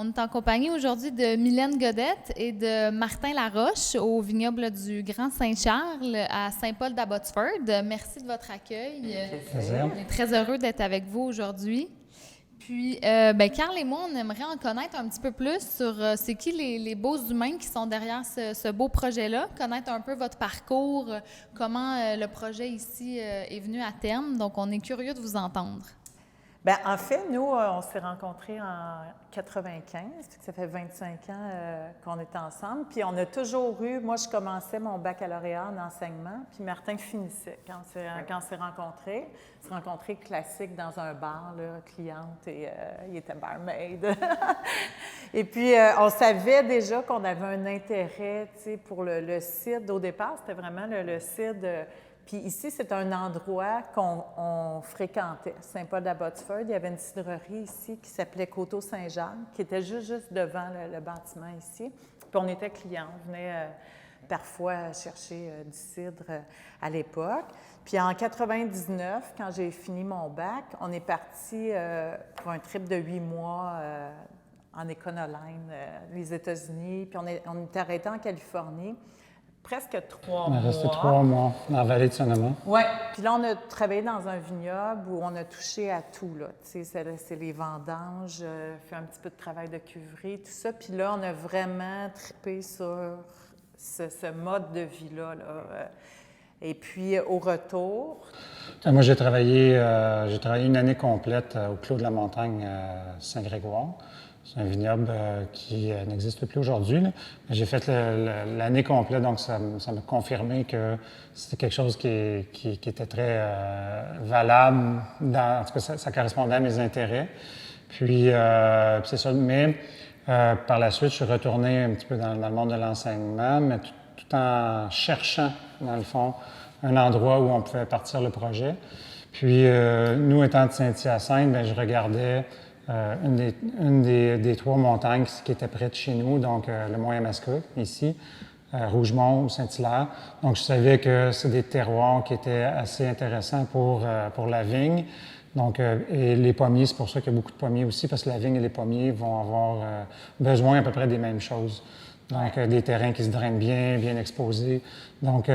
On est en compagnie aujourd'hui de Mylène Godette et de Martin Laroche au vignoble du Grand Saint-Charles à Saint-Paul-d'Abbotsford. Merci de votre accueil. On est très heureux d'être avec vous aujourd'hui. Puis, Carl et moi, on aimerait en connaître un petit peu plus sur c'est qui les beaux humains qui sont derrière ce beau projet-là, connaître un peu votre parcours, comment le projet ici est venu à terme. Donc, on est curieux de vous entendre. Bien, en fait, nous, on s'est rencontrés en 95, ça fait 25 ans qu'on est ensemble. Puis on a toujours eu, moi je commençais mon baccalauréat en enseignement, puis Martin finissait quand on s'est rencontrés. On s'est rencontrés classique dans un bar, là, cliente, et il était barmaid. Et puis on savait déjà qu'on avait un intérêt, tu sais, pour le cidre. Au départ, c'était vraiment le cidre. Puis ici, c'est un endroit qu'on fréquentait. Saint-Paul-d'Abbotsford, il y avait une cidrerie ici qui s'appelait Coteau-Saint-Jacques, qui était juste devant le bâtiment ici. Puis on était clients, on venait parfois chercher du cidre à l'époque. Puis en 99, quand j'ai fini mon bac, on est parti pour un trip de 8 mois en Econoline, les États-Unis. Puis on est arrêté en Californie. Presque 3 mois. On est resté 3 mois dans la vallée de Sonoma. Oui. Puis là, on a travaillé dans un vignoble où on a touché à tout, là. Tu sais, c'est les vendanges, fait un petit peu de travail de cuverie, tout ça. Puis là, on a vraiment trippé sur ce mode de vie-là, là. Et puis, au retour... Moi, j'ai travaillé une année complète au Clos de la Montagne à Saint-Grégoire. C'est un vignoble qui n'existe plus aujourd'hui. J'ai fait l'année complète, donc ça m'a confirmé que c'était quelque chose qui était très valable. En tout cas, ça correspondait à mes intérêts. Puis c'est ça. Mais par la suite, je suis retourné un petit peu dans le monde de l'enseignement, mais tout en cherchant, dans le fond, un endroit où on pouvait partir le projet. Puis nous, étant de Saint-Hyacinthe, bien, je regardais une des 3 montagnes qui était près de chez nous, donc le Mont-Yamaska, ici, Rougemont ou Saint-Hilaire. Donc, je savais que c'est des terroirs qui étaient assez intéressants pour la vigne. Donc, et les pommiers, c'est pour ça qu'il y a beaucoup de pommiers aussi, parce que la vigne et les pommiers vont avoir besoin à peu près des mêmes choses. Donc, des terrains qui se drainent bien exposés. Donc,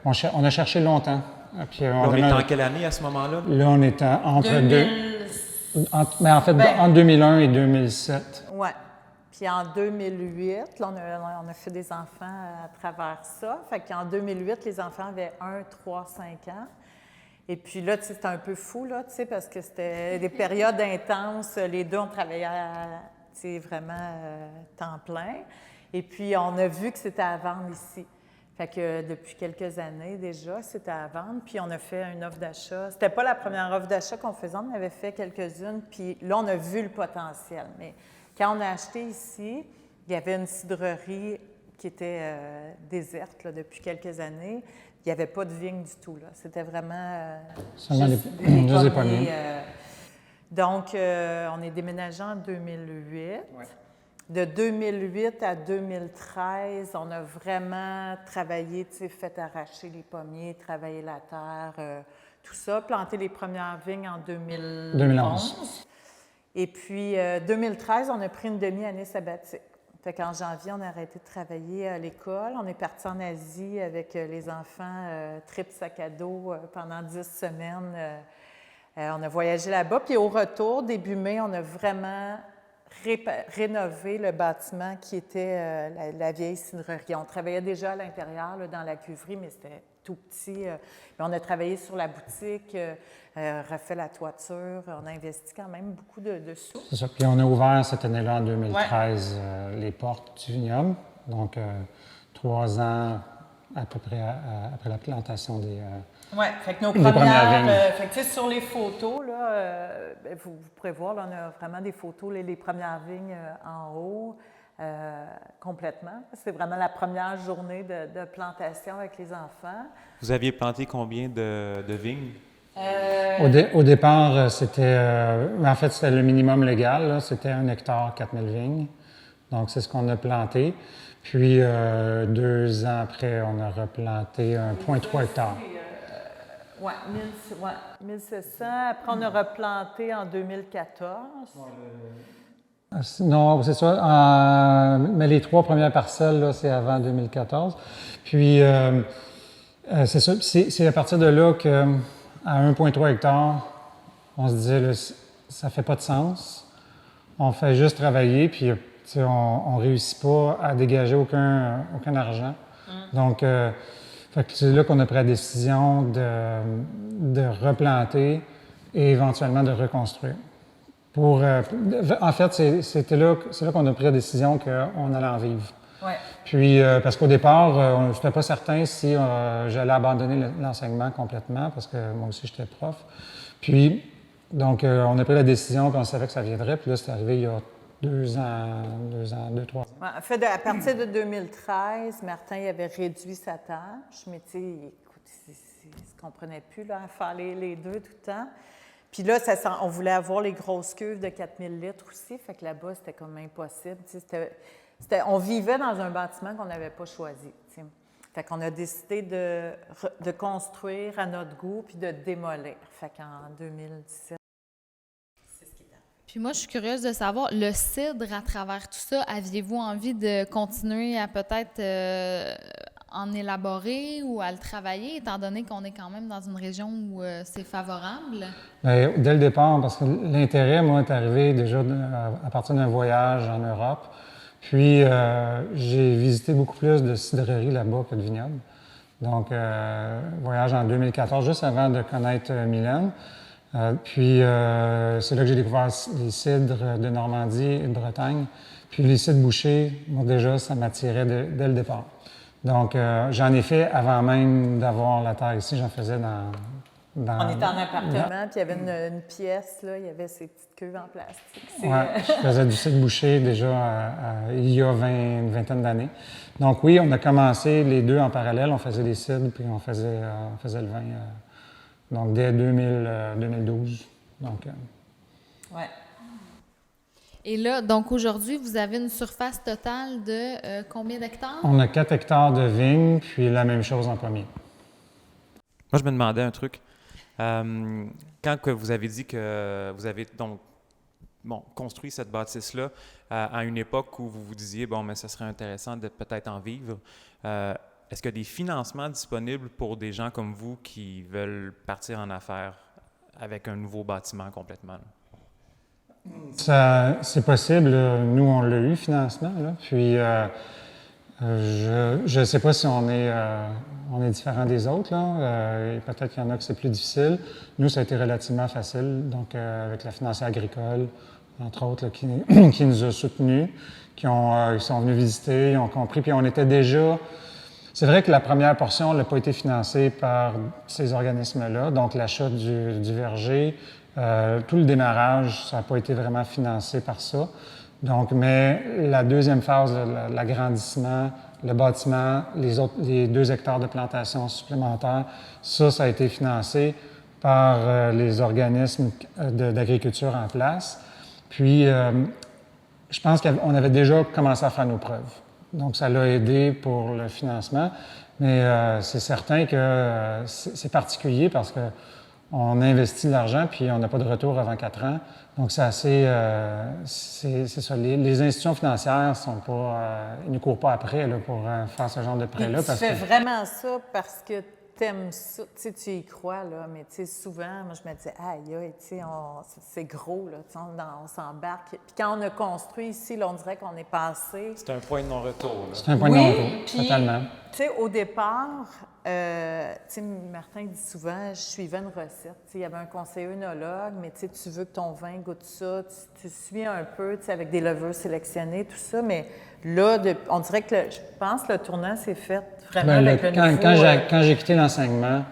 on a cherché longtemps. Puis, on est en quelle année à ce moment-là? Là, on est entre deux... entre 2001 et 2007. Oui. Puis en 2008, là, on a fait des enfants à travers ça. Fait qu'en 2008, les enfants avaient 1, 3, 5 ans. Et puis là, tu sais, c'était un peu fou, là, tu sais, parce que c'était des périodes intenses. Les deux, on travaillait tu sais, vraiment temps plein. Et puis, on a vu que c'était à vendre ici. Fait que depuis quelques années déjà, c'était à vendre. Puis on a fait une offre d'achat. C'était pas la première offre d'achat qu'on faisait, on en avait fait quelques-unes. Puis là, on a vu le potentiel. Mais quand on a acheté ici, il y avait une cidrerie qui était déserte là, depuis quelques années. Il n'y avait pas de vigne du tout, là. C'était vraiment seulement des pommiers. Donc, on est déménagé en 2008. Ouais. De 2008 à 2013, on a vraiment travaillé, tu sais, fait arracher les pommiers, travailler la terre, tout ça, planter les premières vignes en 2011. Et puis, 2013, on a pris une demi-année sabbatique. Fait qu'en janvier, on a arrêté de travailler à l'école. On est parti en Asie avec les enfants, trip sac à dos pendant 10 semaines. On a voyagé là-bas. Puis au retour, début mai, on a vraiment rénover le bâtiment qui était la vieille cidrerie. On travaillait déjà à l'intérieur, là, dans la cuverie, mais c'était tout petit. Mais on a travaillé sur la boutique, refait la toiture. On a investi quand même beaucoup de sous. C'est ça. Puis on a ouvert cette année-là, en 2013, les portes du vignoble. Donc, 3 ans à peu près après la plantation des... Oui, fait que nos premières fait que, sur les photos, là, vous pourrez voir, là, on a vraiment des photos, les premières vignes en haut, complètement. C'est vraiment la première journée de plantation avec les enfants. Vous aviez planté combien de vignes? Au départ, c'était... en fait, c'était le minimum légal, là, c'était 1 hectare, 4000 vignes. Donc, c'est ce qu'on a planté. Puis, 2 ans après, on a replanté 1,3 hectare. Oui, 1700. Après, on a replanté en 2014. Non, c'est ça. Mais les 3 premières parcelles, là, c'est avant 2014. Puis, c'est ça. C'est à partir de là qu'à 1,3 hectare, on se disait, là, ça fait pas de sens. On fait juste travailler, puis on réussit pas à dégager aucun argent. Donc, fait que c'est là qu'on a pris la décision de replanter et éventuellement de reconstruire. En fait, c'est là qu'on a pris la décision qu'on allait en vivre. Ouais. Puis, parce qu'au départ, je n'étais pas certain si j'allais abandonner l'enseignement complètement, parce que moi aussi, j'étais prof. Puis, donc, on a pris la décision, puis on savait que ça viendrait. Puis là, c'est arrivé il y a 2 ans, 3 ans. Ouais, en fait, à partir de 2013, Martin il avait réduit sa tâche, mais tu sais, écoute, il ne se comprenait plus là, à faire les deux tout le temps. Puis là, on voulait avoir les grosses cuves de 4000 litres aussi, fait que là-bas, c'était comme impossible. On vivait dans un bâtiment qu'on n'avait pas choisi. T'sais. Fait qu'on a décidé de construire à notre goût puis de démolir. Fait qu'en 2017, c'est ce qui est arrivé. Puis moi, je suis curieuse de savoir, le cidre, à travers tout ça, aviez-vous envie de continuer à peut-être en élaborer ou à le travailler, étant donné qu'on est quand même dans une région où c'est favorable? Bien, dès le départ, parce que l'intérêt, moi, est arrivé déjà à partir d'un voyage en Europe. Puis, j'ai visité beaucoup plus de cidreries là-bas que de vignobles. Donc, voyage en 2014, juste avant de connaître Mylène. Puis, c'est là que j'ai découvert les cidres de Normandie et de Bretagne. Puis, les cidres bouchés, moi, déjà, ça m'attirait dès le départ. Donc, j'en ai fait avant même d'avoir la terre ici. J'en faisais dans on était en appartement, puis il y avait une pièce, là, il y avait ces petites cuves en plastique. Oui, je faisais du cidre bouché déjà il y a une vingtaine d'années. Donc oui, on a commencé les deux en parallèle. On faisait des cidres, puis on faisait le vin donc dès 2012. Donc, ouais. Et là, donc aujourd'hui, vous avez une surface totale de combien d'hectares? On a 4 hectares de vignes, puis la même chose en premier. Moi, je me demandais un truc. Quand que vous avez dit que vous avez donc construit cette bâtisse-là à une époque où vous vous disiez, bon, mais ça serait intéressant de peut-être en vivre, est-ce qu'il y a des financements disponibles pour des gens comme vous qui veulent partir en affaires avec un nouveau bâtiment complètement? C'est possible. Nous, on l'a eu, financement. Là. Puis, je ne sais pas si on est différent des autres. Là. Peut-être qu'il y en a que c'est plus difficile. Nous, ça a été relativement facile. Donc, avec la financière agricole, entre autres, là, qui nous a soutenus, qui sont venus visiter, ils ont compris. Puis, on était déjà... C'est vrai que la première portion n'a pas été financée par ces organismes-là. Donc, l'achat du verger, tout le démarrage, ça n'a pas été vraiment financé par ça. Donc, mais la deuxième phase, l'agrandissement, le bâtiment, les 2 hectares de plantation supplémentaires, ça a été financé par les organismes d'agriculture en place. Puis, je pense qu'on avait déjà commencé à faire nos preuves. Donc, ça l'a aidé pour le financement. Mais c'est certain que c'est particulier parce qu'on investit de l'argent puis on n'a pas de retour avant 4 ans. Donc, c'est assez... c'est ça. Les institutions financières sont pas... ils ne courent pas après là, pour faire ce genre de prêt-là. Tu fais vraiment ça parce que tu aimes ça. Tu sais, tu y crois, là. Mais tu sais, souvent, moi, je me disais, aïe, aïe, tu sais, c'est gros, là. On s'embarque. Puis quand on a construit ici, là, on dirait qu'on est passé... C'est un point de non-retour, là. C'est un point de non-retour, totalement. Tu sais, au départ, tu sais, Martin dit souvent, je suivais une recette. Tu sais, il y avait un conseiller œnologue, mais tu sais, tu veux que ton vin goûte ça, tu suis un peu, tu sais, avec des levures sélectionnées, tout ça, mais là, on dirait que, je pense que le tournant s'est fait vraiment avec le nouveau... Quand j'ai quitté l'enseignement,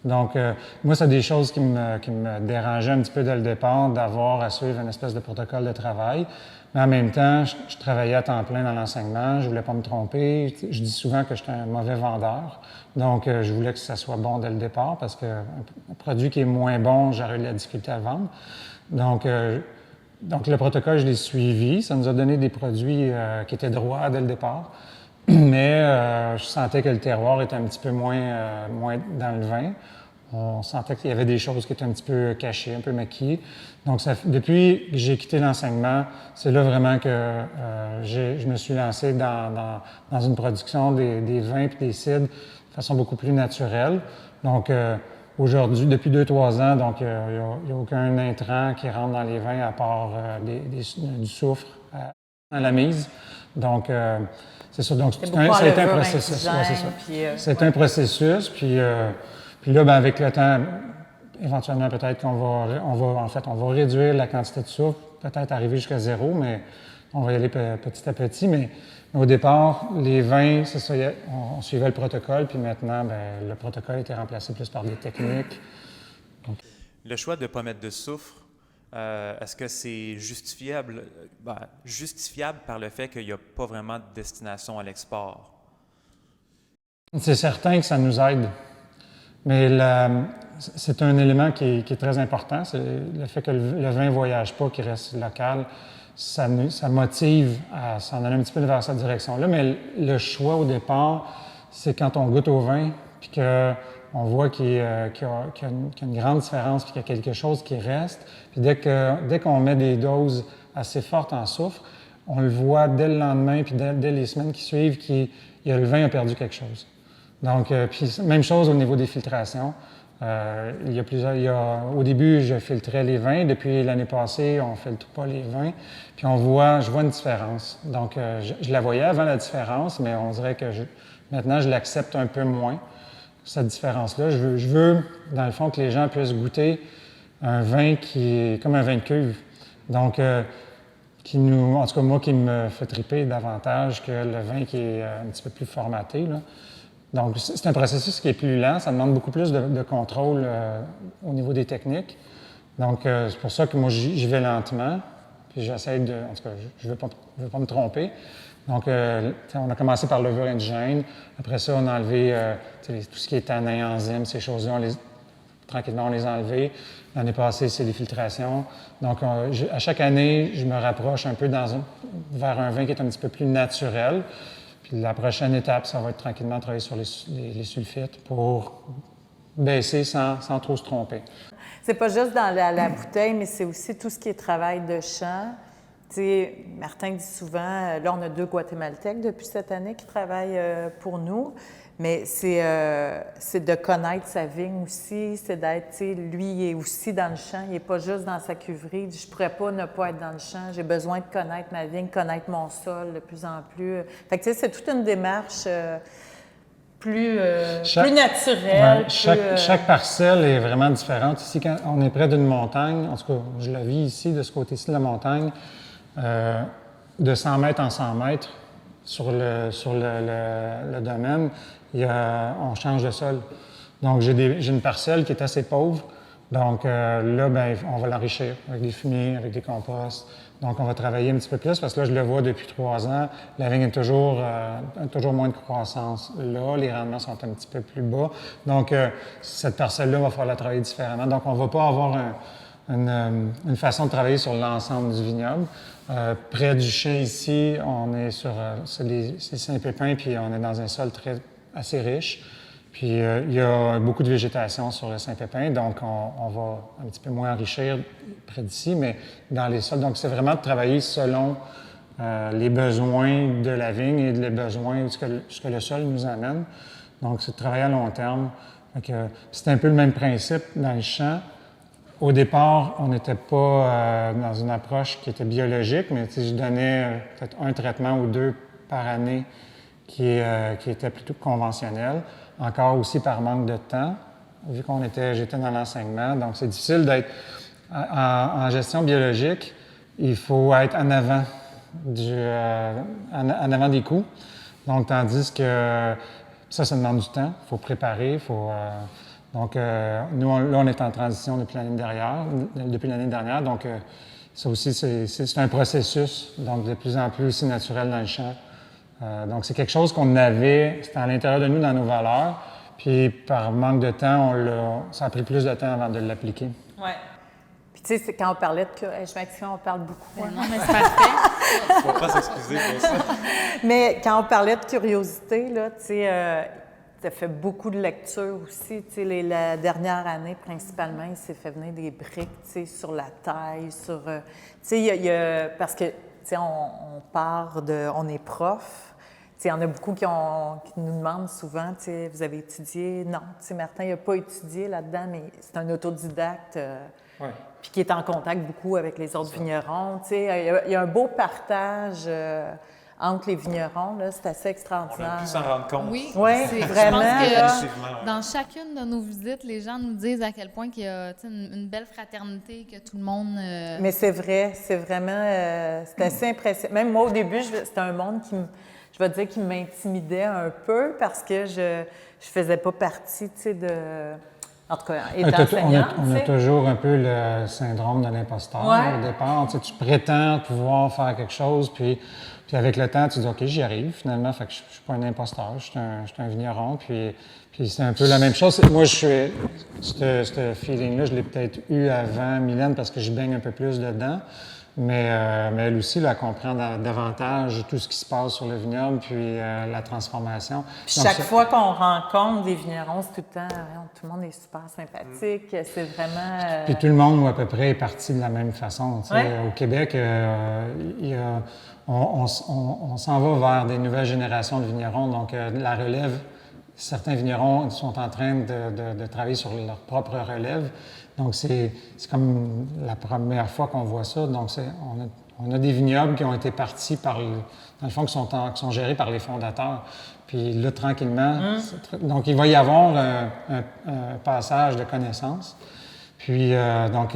donc, moi, c'est des choses qui me dérangeaient un petit peu dès le départ, d'avoir à suivre une espèce de protocole de travail. Mais en même temps, je travaillais à temps plein dans l'enseignement, je voulais pas me tromper. Je dis souvent que j'étais un mauvais vendeur. Donc, je voulais que ça soit bon dès le départ parce qu'un produit qui est moins bon, j'aurais eu de la difficulté à le vendre. Donc, le protocole, je l'ai suivi. Ça nous a donné des produits qui étaient droits dès le départ. Mais je sentais que le terroir était un petit peu moins dans le vin. On sentait qu'il y avait des choses qui étaient un petit peu cachées, un peu maquillées. Donc, depuis que j'ai quitté l'enseignement, c'est là vraiment que je me suis lancé dans une production des vins et des cidres de façon beaucoup plus naturelle. Donc, aujourd'hui, depuis 2-3 ans, donc il n'y a aucun intrant qui rentre dans les vins à part du soufre à la mise. Donc, c'est ça. Donc, ça a été un processus. Ouais, c'est ça. C'est un processus. Puis là, ben, avec le temps, éventuellement, peut-être qu'on va réduire la quantité de soufre, peut-être arriver jusqu'à 0, mais on va y aller petit à petit. Mais au départ, les vins, c'est ça, on suivait le protocole, puis maintenant, ben, le protocole a été remplacé plus par des techniques. Donc, le choix de ne pas mettre de soufre, est-ce que c'est justifiable par le fait qu'il n'y a pas vraiment de destination à l'export? C'est certain que ça nous aide. Mais c'est un élément qui est très important. C'est le fait que le vin ne voyage pas, qu'il reste local. Ça motive à s'en aller un petit peu vers cette direction-là. Mais le choix au départ, c'est quand on goûte au vin, puis qu'on voit qu'il y a une grande différence, puis qu'il y a quelque chose qui reste. Puis dès qu'on met des doses assez fortes en soufre, on le voit dès le lendemain, puis dès les semaines qui suivent, le vin a perdu quelque chose. Donc, puis même chose au niveau des filtrations. Au début, je filtrais les vins. Depuis l'année passée, on ne filtre pas les vins. Puis je vois une différence. Donc, je la voyais avant la différence, mais on dirait que maintenant, je l'accepte un peu moins, cette différence-là. Je veux, dans le fond, que les gens puissent goûter un vin qui est comme un vin de cuve. Donc, en tout cas, moi, qui me fait triper davantage que le vin qui est un petit peu plus formaté, là. Donc, c'est un processus qui est plus lent, ça demande beaucoup plus de contrôle au niveau des techniques. Donc, c'est pour ça que moi, j'y vais lentement, puis j'essaie en tout cas, je veux pas me tromper. Donc, on a commencé par levure indigène, après ça, on a enlevé tout ce qui est tanin, enzymes, ces choses-là, tranquillement, on les a enlevés. L'année passée, c'est les filtrations. Donc, à chaque année, je me rapproche un peu vers un vin qui est un petit peu plus naturel. Puis la prochaine étape, ça va être tranquillement travailler sur les sulfites pour baisser sans trop se tromper. C'est pas juste dans la bouteille, mais c'est aussi tout ce qui est travail de champ. Tu sais, Martin dit souvent, là, on a 2 Guatémaltèques depuis cette année qui travaillent pour nous, mais c'est de connaître sa vigne aussi, c'est d'être, tu sais, lui, il est aussi dans le champ, il n'est pas juste dans sa cuverie. Je ne pourrais pas ne pas être dans le champ, j'ai besoin de connaître ma vigne, connaître mon sol de plus en plus. Fait que, tu sais, c'est toute une démarche plus naturelle. Ouais, chaque parcelle est vraiment différente. Ici, quand on est près d'une montagne, en tout cas, je la vis ici, de ce côté-ci de la montagne, de 100 mètres en 100 mètres sur le domaine, on change de sol. Donc, j'ai une parcelle qui est assez pauvre. Donc, là, ben, on va l'enrichir avec des fumiers, avec des composts. Donc, on va travailler un petit peu plus parce que là, je le vois depuis 3 ans. La vigne a toujours moins de croissance. Là, les rendements sont un petit peu plus bas. Donc, cette parcelle-là, va falloir la travailler différemment. Donc, on ne va pas avoir une façon de travailler sur l'ensemble du vignoble. Près du champ ici, on est sur c'est Saint-Pépin, puis on est dans un sol assez riche. Puis il y a beaucoup de végétation sur le Saint-Pépin, donc on va un petit peu moins enrichir près d'ici, mais dans les sols. Donc c'est vraiment de travailler selon les besoins de la vigne et les besoins de ce que le sol nous amène. Donc c'est de travailler à long terme. C'est un peu le même principe dans le champ. Au départ, on n'était pas dans une approche qui était biologique, mais je donnais peut-être 1 traitement ou 2 par année qui était plutôt conventionnel. Encore aussi par manque de temps, vu j'étais dans l'enseignement. Donc, c'est difficile d'être en gestion biologique. Il faut être en avant des coûts. Donc, tandis que ça demande du temps. Il faut préparer, Donc, nous, on est en transition depuis l'année dernière. Donc, ça aussi, c'est un processus, donc de plus en plus aussi naturel dans le champ. Donc, c'est quelque chose qu'on avait, c'était à l'intérieur de nous dans nos valeurs. Puis, par manque de temps, ça a pris plus de temps avant de l'appliquer. Oui. Puis, tu sais, quand on parlait je m'excuse, on parle beaucoup. Non, mais c'est parfait. Il ne faut pas s'excuser pour ça. Mais quand on parlait de curiosité, là, tu il a fait beaucoup de lectures aussi. Tu sais, la dernière année, principalement, il s'est fait venir des briques, tu sais, sur la taille, sur... tu sais, parce que, tu sais, on part de... On est prof. Tu sais, il y en a beaucoup qui nous demandent souvent, tu sais, vous avez étudié? Non, tu sais, Martin, il n'a pas étudié là-dedans, mais c'est un autodidacte. Puis qui est en contact beaucoup avec les autres vignerons. Tu sais, il y a un beau partage entre les vignerons, là, c'est assez extraordinaire. On a pu s'en rendre compte. Oui, vraiment. Je pense que Effectivement. dans chacune de nos visites, les gens nous disent à quel point qu'il y a une belle fraternité, que tout le monde... Mais c'est vrai, c'est vraiment... c'est assez impressionnant. Même moi, au début, c'était un monde je vais dire, qui m'intimidait un peu parce que je faisais pas partie, tu sais, de... En tout cas, étant enseignante, on a toujours un peu le syndrome de l'imposteur au départ. Tu sais, tu prétends pouvoir faire quelque chose, puis avec le temps, tu dis « OK, j'y arrive finalement, fait que je ne suis pas un imposteur, je suis un vigneron. » Puis c'est un peu la même chose. Moi, ce feeling-là, je l'ai peut-être eu avant Mylène parce que je baigne un peu plus dedans. Mais elle aussi, là, elle comprend davantage tout ce qui se passe sur le vignoble, puis la transformation. Puis chaque fois qu'on rencontre des vignerons, c'est tout le temps, tout le monde est super sympathique, c'est vraiment... Puis tout le monde, ou à peu près, est parti de la même façon. Au Québec, on s'en va vers des nouvelles générations de vignerons, donc la relève, certains vignerons sont en train de travailler sur leur propre relève. Donc, c'est comme la première fois qu'on voit ça. Donc, on a des vignobles qui ont été partis dans le fond, qui sont gérés par les fondateurs. Puis là, tranquillement, donc il va y avoir un passage de connaissances. Puis, donc,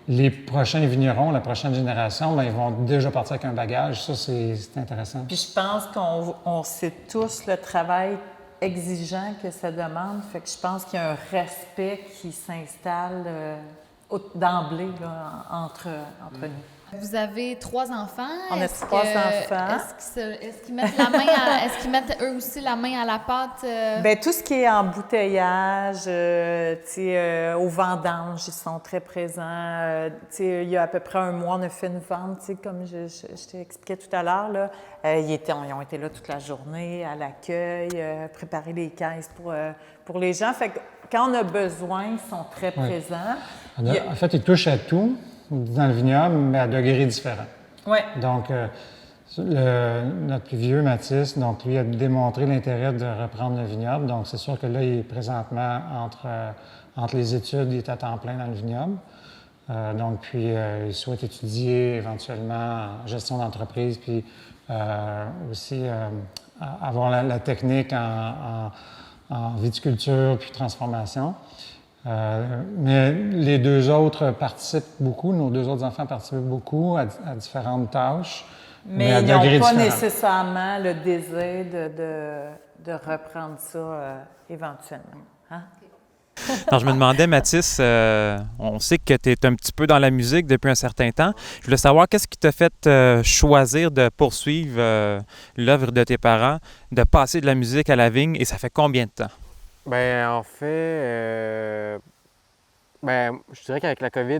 les prochains vignerons, la prochaine génération, bien, ils vont déjà partir avec un bagage. Ça, c'est intéressant. Puis je pense qu'on sait tous le travail exigeant que ça demande. Fait que je pense qu'il y a un respect qui s'installe d'emblée là, entre nous. Vous avez 3 enfants. On a 3 enfants. Est-ce qu'ils mettent la main est-ce qu'ils mettent eux aussi la main à la pâte? Bien, tout ce qui est embouteillage, aux vendanges, ils sont très présents. Il y a à peu près un mois, on a fait une vente, comme je t'ai expliqué tout à l'heure. Là. Ils ont été là toute la journée, à l'accueil, préparer les caisses pour les gens. Fait que quand on a besoin, ils sont très présents. En fait, ils touchent à tout dans le vignoble, mais à degrés différents. Oui. Donc, notre plus vieux, Mathis, donc lui a démontré l'intérêt de reprendre le vignoble. Donc, c'est sûr que là, il est présentement entre les études, il est à temps plein dans le vignoble. Donc, puis, il souhaite étudier éventuellement en gestion d'entreprise, puis aussi avoir la technique en viticulture puis transformation. Mais les 2 autres participent beaucoup, nos 2 autres enfants participent beaucoup à différentes tâches. Mais ils n'ont pas nécessairement le désir de reprendre ça éventuellement. Hein? Alors, je me demandais, Mathis, on sait que tu es un petit peu dans la musique depuis un certain temps. Je voulais savoir qu'est-ce qui t'a fait choisir de poursuivre l'œuvre de tes parents, de passer de la musique à la vigne, et ça fait combien de temps? Bien, en fait, je dirais qu'avec la COVID,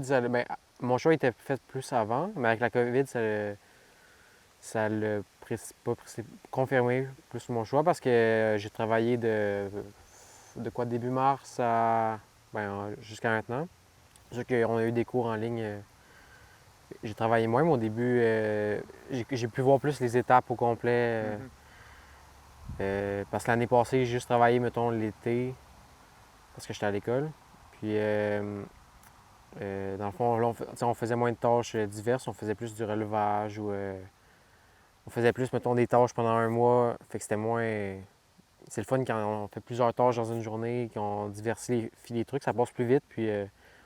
mon choix était fait plus avant, mais avec la COVID, ça l'a confirmé plus mon choix parce que j'ai travaillé de début mars jusqu'à maintenant. C'est sûr qu'on a eu des cours en ligne. J'ai travaillé moins, mais au début, j'ai pu voir plus les étapes au complet. Parce que l'année passée, j'ai juste travaillé, mettons, l'été, parce que j'étais à l'école. Puis, dans le fond, là, on faisait moins de tâches diverses, on faisait plus du relevage ou on faisait plus, mettons, des tâches pendant un mois. Fait que c'était moins... C'est le fun quand on fait plusieurs tâches dans une journée, qu'on diversifie les trucs, ça passe plus vite, puis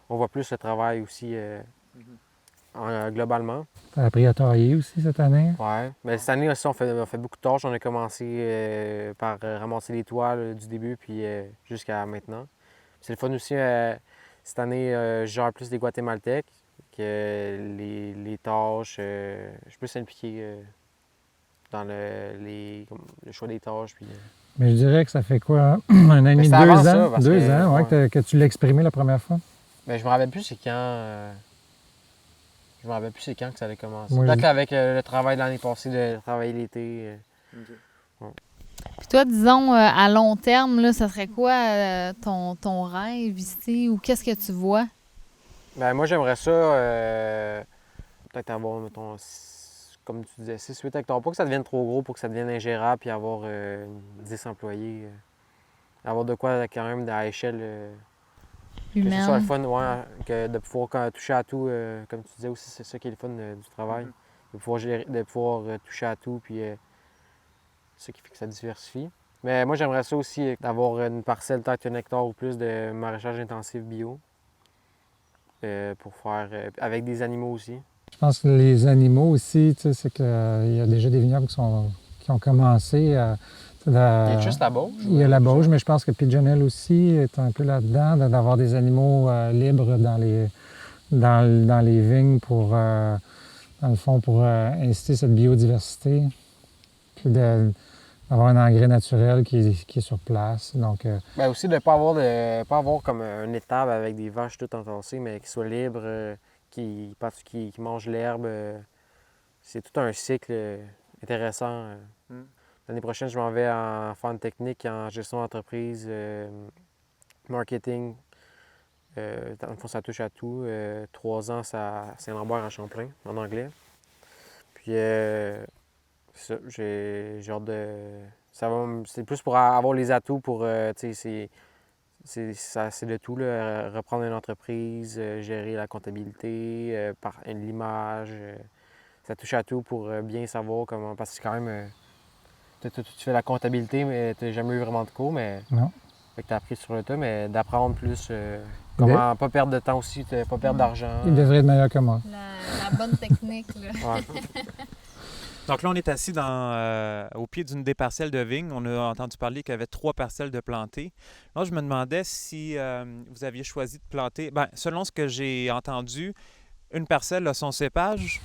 on voit plus le travail aussi globalement. Tu as appris à tailler aussi cette année? Oui. Mais cette année aussi, on fait beaucoup de tâches. On a commencé par ramasser les toiles du début, puis jusqu'à maintenant. C'est le fun aussi, cette année, je gère plus des Guatémaltèques, que les tâches. Je suis plus impliqué dans le choix des tâches. Puis, Mais je dirais que ça fait quoi, un an et demi, 2 ans? 2 ans, ouais. que tu l'as exprimé la première fois? Bien, je me rappelle plus c'est quand. Je me rappelle plus c'est quand que ça allait commencer. Moi, Peut-être qu'avec le travail de l'année passée, de travailler l'été. Okay. Ouais. Puis toi, disons, à long terme, là, ça serait quoi ton rêve ici ou qu'est-ce que tu vois? Ben, moi, j'aimerais ça peut-être avoir, mettons, comme tu disais, 6-8 hectares. Pas que ça devienne trop gros pour que ça devienne ingérable puis avoir 10 employés. Avoir de quoi quand même à échelle. Que ce soit le Humaine. fun, ouais, que de pouvoir toucher à tout, comme tu disais aussi, c'est ça qui est le fun du travail. De pouvoir, de pouvoir toucher à tout, puis c'est ça qui fait que ça diversifie. Mais moi, j'aimerais ça aussi, d'avoir une parcelle, peut-être 1 hectare ou plus de maraîchage intensif bio, pour faire, avec des animaux aussi. Je pense que les animaux aussi, tu sais, c'est qu'il y a déjà des vignobles qui ont commencé à. Il y a juste la Bauge. Il y a la Bauge, mais je pense que Pigeonel aussi est un peu là-dedans, d'avoir des animaux libres dans les vignes pour, dans le fond, pour inciter cette biodiversité, puis d'avoir un engrais naturel qui est sur place. Donc, Ben aussi de ne pas avoir comme un étable avec des vaches toutes entassées, mais qui soient libres, qui mangent l'herbe. C'est tout un cycle intéressant. L'année prochaine, je m'en vais en faire une technique en gestion d'entreprise, marketing. Dans le fond, ça touche à tout. 3 ans, à Saint-Lambert à Champlain, en anglais. Puis, c'est ça, j'ai hâte de. C'est plus pour avoir les atouts pour. Tu sais, c'est de tout, là. Reprendre une entreprise, gérer la comptabilité, l'image. Ça touche à tout pour bien savoir comment. Parce que c'est quand même. Tu fais la comptabilité, mais tu n'as jamais eu vraiment de cours, mais non. tu as appris sur le tas, mais d'apprendre plus comment pas perdre de temps aussi, pas perdre d'argent. Il devrait être meilleur que moi. La bonne technique, là. Ouais. Donc là, on est assis au pied d'une des parcelles de vigne. On a entendu parler qu'il y avait 3 parcelles de plantées. Là, je me demandais si vous aviez choisi de planter. Bien, selon ce que j'ai entendu, une parcelle a son cépage.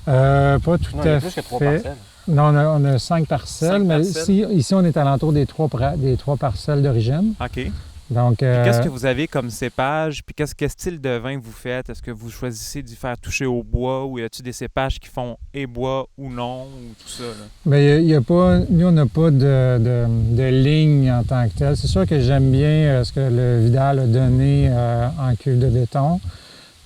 Pas tout Non, il y à a plus que 3 fait. parcelles. Non, on a 5 parcelles, 5 mais parcelles. ici, on est alentour des 3 parcelles d'origine. OK. Donc, Puis qu'est-ce que vous avez comme cépage? Puis quel style de vin vous faites? Est-ce que vous choisissez d'y faire toucher au bois ou y a-t-il des cépages qui font et bois ou non ou tout ça? Là? mais y a pas, nous, on n'a pas de ligne en tant que telle. C'est sûr que j'aime bien ce que le Vidal a donné en cuve de béton.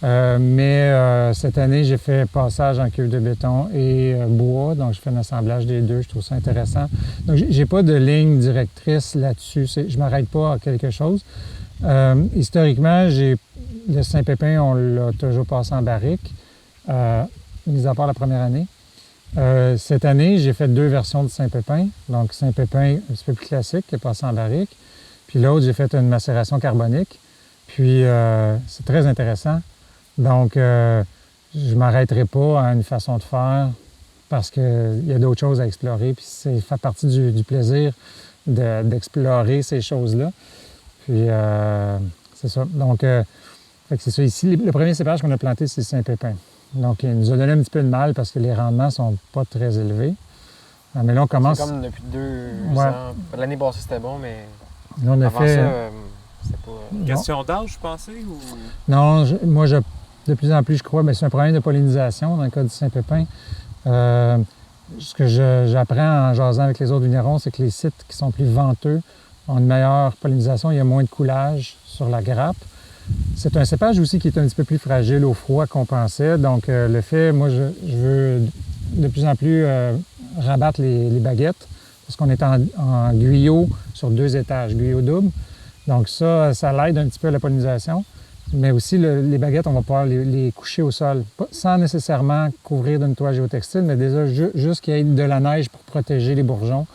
Mais cette année, j'ai fait passage en cuve de béton et bois, donc je fais un assemblage des deux, je trouve ça intéressant. Donc, j'ai pas de ligne directrice là-dessus, je m'arrête pas à quelque chose. Historiquement, le Saint-Pépin, on l'a toujours passé en barrique, mis à part la première année. Cette année, j'ai fait 2 versions de Saint-Pépin. Donc, Saint-Pépin un petit peu plus classique, qui est passé en barrique. Puis l'autre, j'ai fait une macération carbonique. Puis, c'est très intéressant. Donc, je ne m'arrêterai pas à une façon de faire parce qu'il y a d'autres choses à explorer. Puis, ça fait partie du plaisir d'explorer ces choses-là. Puis, c'est ça. Donc, c'est ça. Ici, le premier cépage qu'on a planté, c'est Saint-Pépin. Donc, il nous a donné un petit peu de mal parce que les rendements ne sont pas très élevés. Mais là, on commence. C'est comme depuis 2 Ouais. ans. L'année passée, c'était bon, mais Là, on a avant fait. ça, c'était pas. Non. Question d'âge, vous pensez? Ou... Non, moi, de plus en plus, je crois, c'est un problème de pollinisation dans le cas du Saint-Pépin. Ce que j'apprends en jasant avec les autres vignerons, c'est que les sites qui sont plus venteux ont une meilleure pollinisation, il y a moins de coulage sur la grappe. C'est un cépage aussi qui est un petit peu plus fragile au froid qu'on pensait. Donc, le fait, moi, je veux de plus en plus rabattre les baguettes parce qu'on est en guyot sur 2 étages, guyot double. Donc, ça l'aide un petit peu à la pollinisation. Mais aussi, les baguettes, on va pouvoir les coucher au sol, sans nécessairement couvrir d'une toile géotextile, mais déjà, juste qu'il y ait de la neige pour protéger les bourgeons,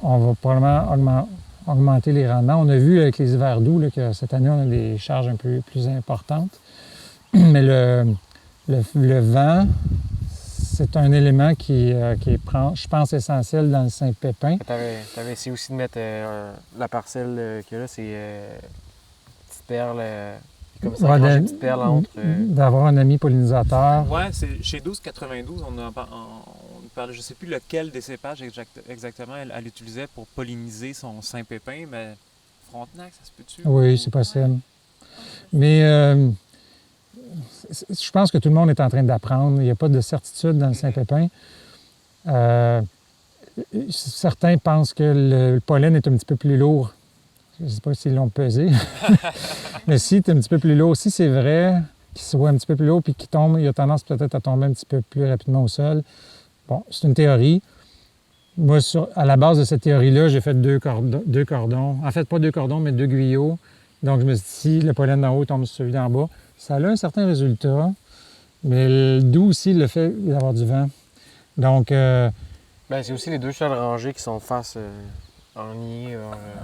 on va probablement augmenter les rendements. On a vu avec les hivers doux là, que cette année, on a des charges un peu plus importantes. Mais le vent, c'est un élément qui est, je pense, essentiel dans le Saint-Pépin. Tu avais essayé aussi de mettre la parcelle qu'il y a là, c'est petite perle. Comme ça, Ouais, une petite perle entre. D'avoir un ami pollinisateur. Oui, c'est chez 1292, on parlait, je ne sais plus lequel des cépages exactement elle utilisait pour polliniser son Saint-Pépin, mais Frontenac, ça se peut-tu? Oui, c'est possible. Mais je pense que tout le monde est en train d'apprendre. Il n'y a pas de certitude dans le Saint-Pépin. certains pensent que le pollen est un petit peu plus lourd. Je ne sais pas s'ils l'ont pesé. Mais si c'est un petit peu plus lourd, si c'est vrai qu'il soit un petit peu plus lourd puis qu'il tombe, il a tendance peut-être à tomber un petit peu plus rapidement au sol. Bon, c'est une théorie. Moi, à la base de cette théorie-là, j'ai fait deux cordons. En fait, pas 2 cordons, mais 2 guyos. Donc, je me suis dit, si le pollen d'en haut tombe sur celui d'en bas, ça a un certain résultat. Mais d'où aussi le fait d'avoir du vent. Donc, Ben, c'est aussi les 2 seules rangées qui sont face enlignée. ouais,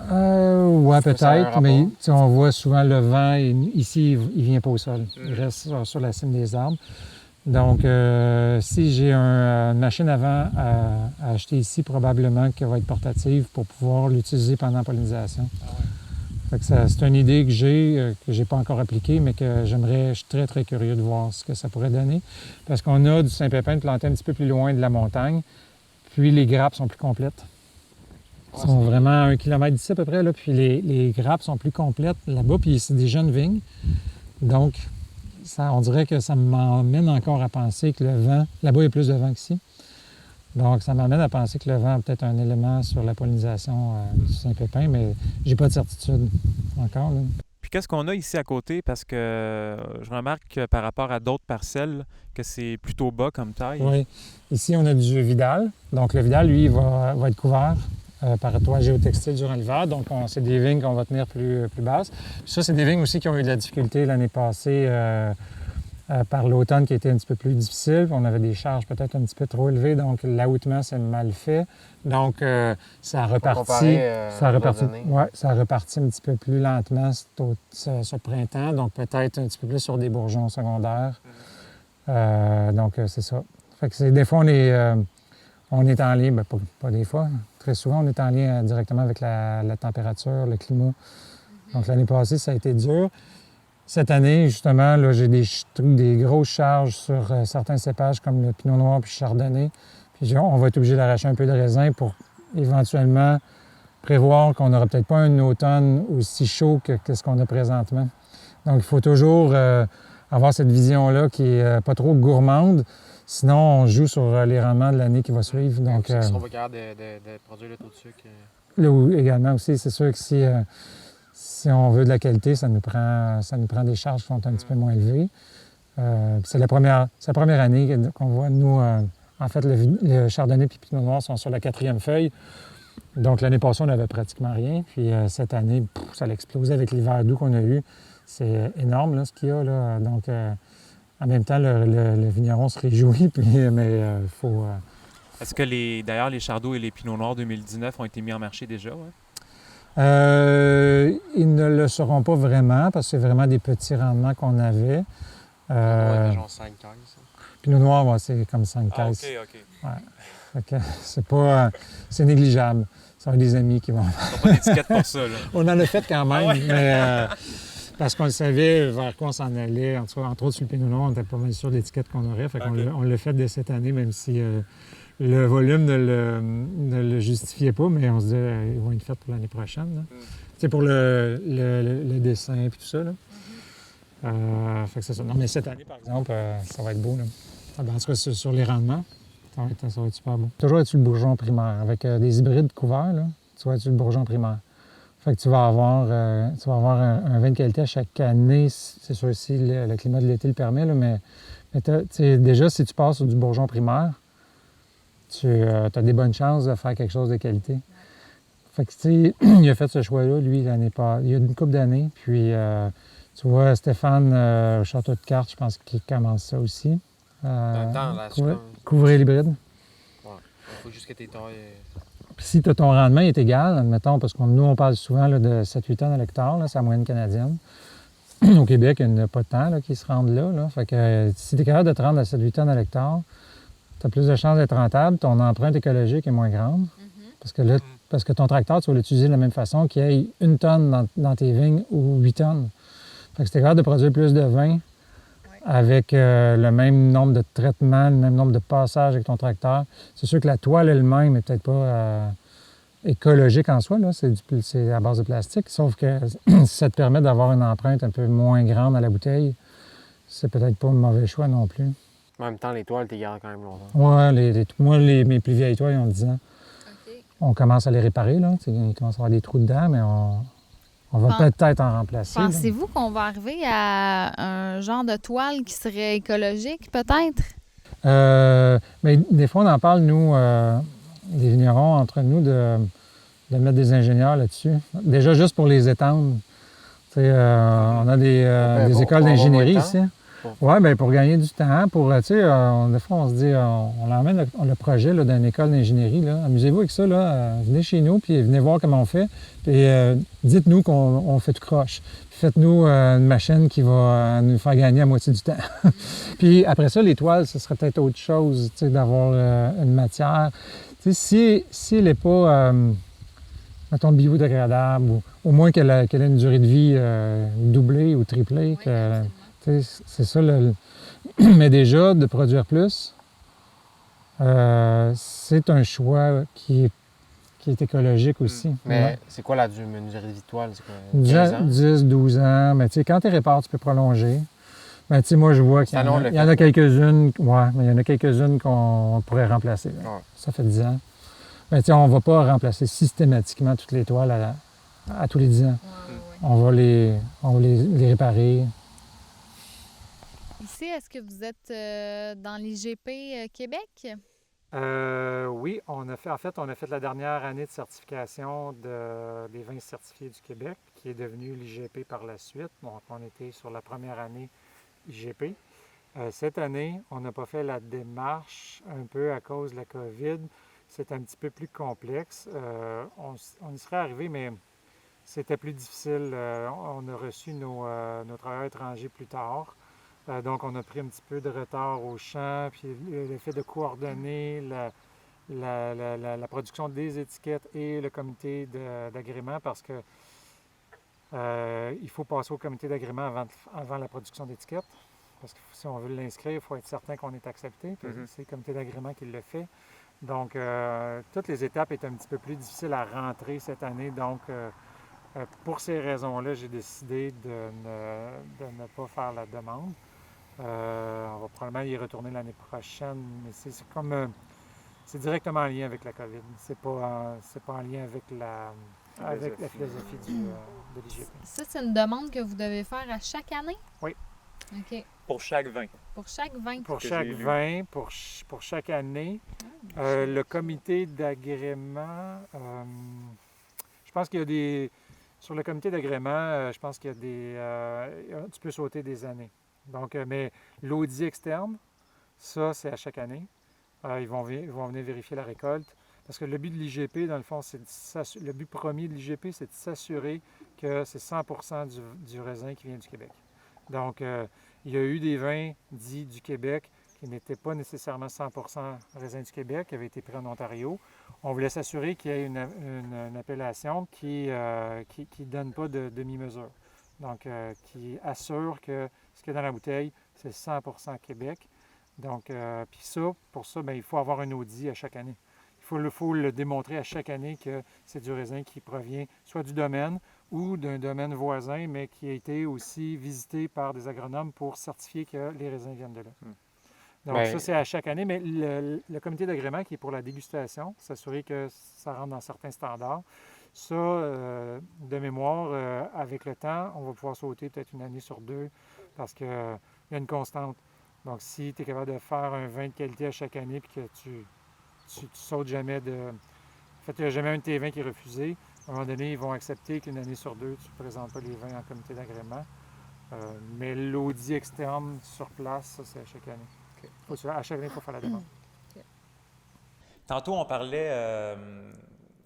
Ça a un peut-être, rapport. mais on voit souvent le vent, ici, il ne vient pas au sol. Il reste sur la cime des arbres. Donc, si j'ai une machine à vent à acheter ici, probablement qu'elle va être portative pour pouvoir l'utiliser pendant la pollinisation. Fait que c'est une idée que j'ai pas encore appliquée, mais que je suis très, très curieux de voir ce que ça pourrait donner. Parce qu'on a du Saint-Pépin planté un petit peu plus loin de la montagne, puis les grappes sont plus complètes. Ils sont vraiment à 1 km d'ici à peu près, là, puis les grappes sont plus complètes là-bas, puis c'est des jeunes vignes. Donc, on dirait que ça m'emmène encore à penser que le vent, là-bas il y a plus de vent qu'ici. Donc, ça m'amène à penser que le vent a peut-être un élément sur la pollinisation du Saint-Pépin, mais j'ai pas de certitude encore, là. Puis qu'est-ce qu'on a ici à côté? Parce que je remarque que par rapport à d'autres parcelles, que c'est plutôt bas comme taille. Oui. Ici, on a du Vidal. Donc, le Vidal, lui, va être couvert par un toit géotextile durant l'hiver. Donc, c'est des vignes qu'on va tenir plus basses. Puis ça, c'est des vignes aussi qui ont eu de la difficulté l'année passée par l'automne qui était un petit peu plus difficile. On avait des charges peut-être un petit peu trop élevées. Donc, l'ahoutement, c'est mal fait. Donc, ça a reparti. Ça a reparti un petit peu plus lentement ce printemps. Donc, peut-être un petit peu plus sur des bourgeons secondaires. Donc, c'est ça. Fait que des fois, on est en lien, pas des fois, très souvent, on est en lien directement avec la température, le climat. Donc, l'année passée, ça a été dur. Cette année, justement, là, j'ai des grosses charges sur certains cépages comme le pinot noir puis le chardonnay. Puis on va être obligé d'arracher un peu de raisin pour éventuellement prévoir qu'on n'aura peut-être pas un automne aussi chaud que ce qu'on a présentement. Donc, il faut toujours avoir cette vision-là qui n'est pas trop gourmande. Sinon, on joue sur les rendements de l'année qui va suivre. Donc, Ils seront pas capables de produire le taux de sucre. Là également aussi, c'est sûr que si on veut de la qualité, ça nous prend des charges qui sont un petit peu moins élevées. C'est la première année qu'on voit. Nous, en fait, le chardonnay et le pinot noir sont sur la 4e feuille. Donc, l'année passée, on n'avait pratiquement rien. Puis cette année, ça a explosé avec l'hiver doux qu'on a eu. C'est énorme, là, ce qu'il y a, là. Donc, en même temps, le vigneron se réjouit, mais il faut... Est-ce que d'ailleurs, les Chardot et les Pinot Noirs 2019 ont été mis en marché déjà? Ouais? Ils ne le seront pas vraiment, parce que c'est vraiment des petits rendements qu'on avait. Genre 5 caisses. Pinot Noir, ouais, c'est comme 5 caisses. OK. Ouais. Fait que c'est pas... c'est négligeable. Ça va des amis qui vont... Ils n'ont pas d'étiquette pour ça, là. On en a fait quand même, mais... parce qu'on le savait vers quoi on s'en allait. Entre autres, sur le Pinot Noir, on était pas mal sûr de l'étiquette qu'on aurait. Fait qu'on on l'a fait dès cette année, même si le volume ne le justifiait pas, mais on se disait ils vont être faits pour l'année prochaine. C'est pour le dessin et tout ça. Là. Fait que c'est ça. Non, mais cette année, par exemple, ça va être beau. Là. En tout cas, sur les rendements, ça va être super beau. Toujours être sur le bourgeon primaire. Avec des hybrides couverts, là, tu vas être sur le bourgeon primaire. Fait que tu vas avoir un vin de qualité à chaque année. C'est sûr si le climat de l'été le permet, là, mais déjà, si tu passes sur du bourgeon primaire, tu as des bonnes chances de faire quelque chose de qualité. Fait que, tu sais, il a fait ce choix-là, lui, il y a une couple d'années. Puis, tu vois, Stéphane, au Château de Cartes, je pense qu'il commence ça aussi. Dans le temps, là, couvrir l'hybride. Ouais. Il faut juste que tes tailles... Puis si ton rendement est égal, admettons, parce que nous, on parle souvent là, de 7-8 tonnes à l'hectare, c'est la moyenne canadienne. Au Québec, il n'y en a pas tant là, qui se rendent là. Fait que si tu es capable de te rendre à 7-8 tonnes à l'hectare, tu as plus de chances d'être rentable, ton empreinte écologique est moins grande. Parce que ton tracteur, tu vas l'utiliser de la même façon qu'il y ait 1 tonne dans tes vignes ou 8 tonnes. Fait que si tu es capable de produire plus de vin avec le même nombre de traitements, le même nombre de passages avec ton tracteur, c'est sûr que la toile elle-même n'est peut-être pas écologique en soi, là. C'est à base de plastique, sauf que si ça te permet d'avoir une empreinte un peu moins grande à la bouteille, c'est peut-être pas un mauvais choix non plus. En même temps, les toiles, tu les gardes quand même longtemps. Ouais, moi, mes plus vieilles toiles, ils ont 10 ans. on commence à les réparer, là. Il commence à avoir des trous dedans, mais on va peut-être en remplacer. Pensez-vous qu'on va arriver à un genre de toile qui serait écologique, peut-être? Mais des fois, on en parle, nous, des vignerons, entre nous, de mettre des ingénieurs là-dessus. Déjà, juste pour les étendre. On a des écoles d'ingénierie ici. Oui, bien pour gagner du temps, des fois, on se dit, on emmène le projet d'une école d'ingénierie. Là. Amusez-vous avec ça, là, venez chez nous, puis venez voir comment on fait. Puis dites-nous qu'on fait tout croche. Puis faites-nous une machine qui va nous faire gagner la moitié du temps. Puis après ça, l'étoile, ce serait peut-être autre chose, d'avoir une matière. Si elle n'est pas, mettons, biodégradable, ou au moins qu'elle ait une durée de vie doublée ou triplée, c'est ça. Mais déjà, de produire plus, c'est un choix qui est écologique aussi. Mais c'est quoi la durée de vie de toile? 10, 12 ans. Mais quand tu répares, tu peux prolonger. Mais moi, je vois qu'il y en a quelques-unes. Mais il y en a quelques-unes qu'on pourrait remplacer. Ça fait 10 ans. Mais on ne va pas remplacer systématiquement toutes les toiles à tous les 10 ans. On va les réparer. Ici, est-ce que vous êtes dans l'IGP Québec? Oui, on a fait la dernière année de certification des vins certifiés du Québec, qui est devenu l'IGP par la suite. Donc, on était sur la première année IGP. Cette année, on n'a pas fait la démarche un peu à cause de la COVID. C'est un petit peu plus complexe. On y serait arrivé, mais c'était plus difficile. On a reçu nos travailleurs étrangers plus tard. Donc, on a pris un petit peu de retard au champ, puis le fait de coordonner la production des étiquettes et le comité d'agrément, parce que il faut passer au comité d'agrément avant la production d'étiquettes. Parce que si on veut l'inscrire, il faut être certain qu'on est accepté. C'est le comité d'agrément qui le fait. Donc, toutes les étapes étaient un petit peu plus difficiles à rentrer cette année. Donc, pour ces raisons-là, j'ai décidé de ne pas faire la demande. On va probablement y retourner l'année prochaine, mais c'est directement en lien avec la COVID. C'est pas en lien avec la philosophie de l'IGP. Ça, c'est une demande que vous devez faire à chaque année? Oui. OK. Pour chaque vin. Pour chaque vin? Pour chaque vin, pour chaque année. Le comité d'agrément, je pense qu'il y a des... Sur le comité d'agrément, je pense qu'il y a des... tu peux sauter des années. Donc, mais l'audit externe, ça, c'est à chaque année. Ils vont venir vérifier la récolte. Parce que le but de l'IGP, dans le fond, le but premier de l'IGP, c'est de s'assurer que c'est 100% du raisin qui vient du Québec. Donc, il y a eu des vins dits du Québec qui n'étaient pas nécessairement 100% raisin du Québec, qui avaient été pris en Ontario. On voulait s'assurer qu'il y ait une appellation qui ne donne pas de demi-mesure. Donc, qui assure que ce qu'il y a dans la bouteille, c'est 100% Québec. Donc, puis ça, pour ça, bien, il faut avoir un audit à chaque année. Il faut le démontrer à chaque année que c'est du raisin qui provient soit du domaine ou d'un domaine voisin, mais qui a été aussi visité par des agronomes pour certifier que les raisins viennent de là. Donc, ça, c'est à chaque année. Mais le comité d'agrément qui est pour la dégustation, s'assurer que ça rentre dans certains standards. Ça, de mémoire, avec le temps, on va pouvoir sauter peut-être une année sur 2 parce qu'il y a une constante. Donc, si tu es capable de faire un vin de qualité à chaque année puis que tu sautes jamais de... En fait, il n'y a jamais un de tes vins qui est refusé. À un moment donné, ils vont accepter qu'une année sur 2, tu ne présentes pas les vins en comité d'agrément. Mais l'audit externe sur place, ça, c'est à chaque année. À chaque année, il faut faire la demande. Tantôt, on parlait,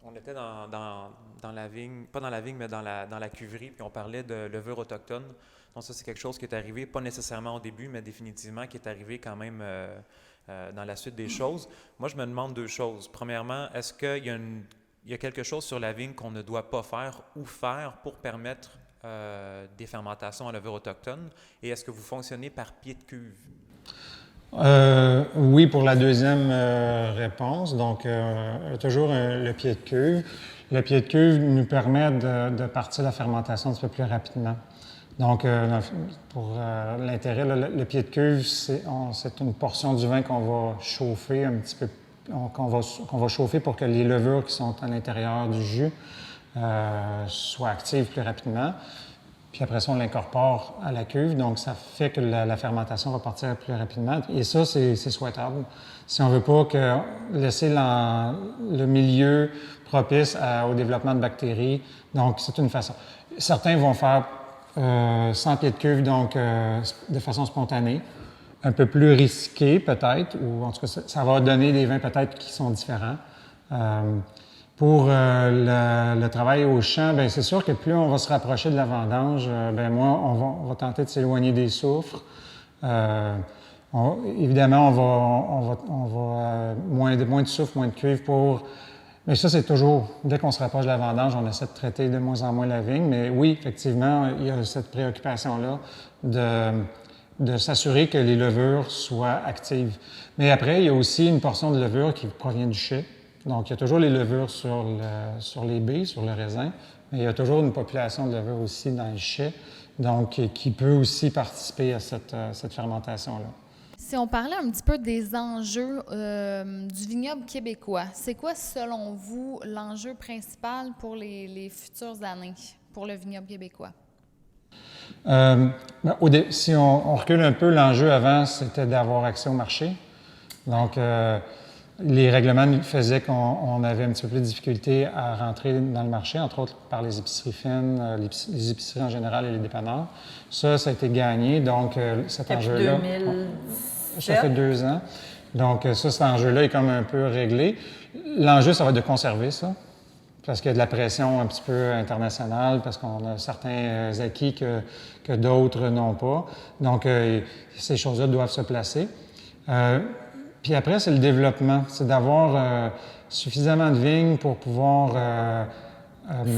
on était dans la vigne, pas dans la vigne, mais dans la cuverie, puis on parlait de levure autochtone. Donc ça, c'est quelque chose qui est arrivé, pas nécessairement au début, mais définitivement qui est arrivé quand même dans la suite des choses. Moi, je me demande 2 choses. Premièrement, est-ce qu'il y a quelque chose sur la vigne qu'on ne doit pas faire ou faire pour permettre des fermentations à levure autochtone? Et est-ce que vous fonctionnez par pied de cuve? Oui, pour la deuxième réponse. Donc, toujours le pied de cuve. Le pied de cuve nous permet de partir la fermentation un petit peu plus rapidement. Donc, pour l'intérêt, le pied de cuve, c'est une portion du vin qu'on va chauffer un petit peu qu'on va chauffer pour que les levures qui sont à l'intérieur du jus soient actives plus rapidement. Puis après ça, on l'incorpore à la cuve, donc ça fait que la fermentation va partir plus rapidement. Et ça, c'est souhaitable. Si on ne veut pas laisser le milieu propice au développement de bactéries, donc c'est une façon. Certains vont faire sans pied de cuve, donc de façon spontanée, un peu plus risqué peut-être, ou en tout cas, ça va donner des vins peut-être qui sont différents. Pour le travail au champ, bien, c'est sûr que plus on va se rapprocher de la vendange, bien, moins on va tenter de s'éloigner des soufres. Évidemment, on va moins de soufre, moins de cuivre pour... Mais ça, c'est toujours, dès qu'on se rapproche de la vendange, on essaie de traiter de moins en moins la vigne. Mais oui, effectivement, il y a cette préoccupation-là de s'assurer que les levures soient actives. Mais après, il y a aussi une portion de levure qui provient du chai. Donc, il y a toujours les levures sur les baies, sur le raisin, mais il y a toujours une population de levure aussi dans le chai, donc qui peut aussi participer à cette fermentation-là. Si on parlait un petit peu des enjeux du vignoble québécois, c'est quoi, selon vous, l'enjeu principal pour les futures années pour le vignoble québécois? Si on recule un peu, l'enjeu avant, c'était d'avoir accès au marché. Donc, les règlements faisaient qu'on avait un petit peu plus de difficulté à rentrer dans le marché, entre autres par les épiceries fines, les épiceries en général et les dépanneurs. Ça a été gagné, donc cet enjeu-là... 2017. Ça fait 2 ans. Donc cet enjeu-là est comme un peu réglé. L'enjeu, ça va être de conserver ça, parce qu'il y a de la pression un petit peu internationale, parce qu'on a certains acquis que d'autres n'ont pas. Donc, ces choses-là doivent se placer. Puis après, c'est le développement. C'est d'avoir suffisamment de vignes pour pouvoir